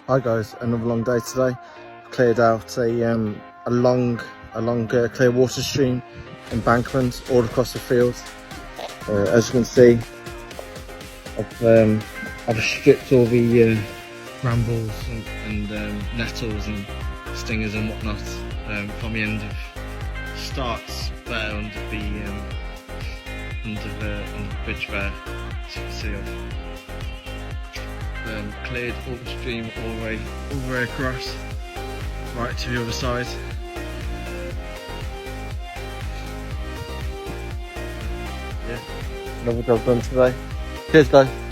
Hi guys, another long day today. Cleared out a long clear water stream embankment all across the field. As you can see, I've stripped all the brambles and nettles and stingers and whatnot from the end of starts there under the bridge there, as you can see. I've cleared all the stream all the way across, right to the other side. Yeah, another job done today. Cheers guys.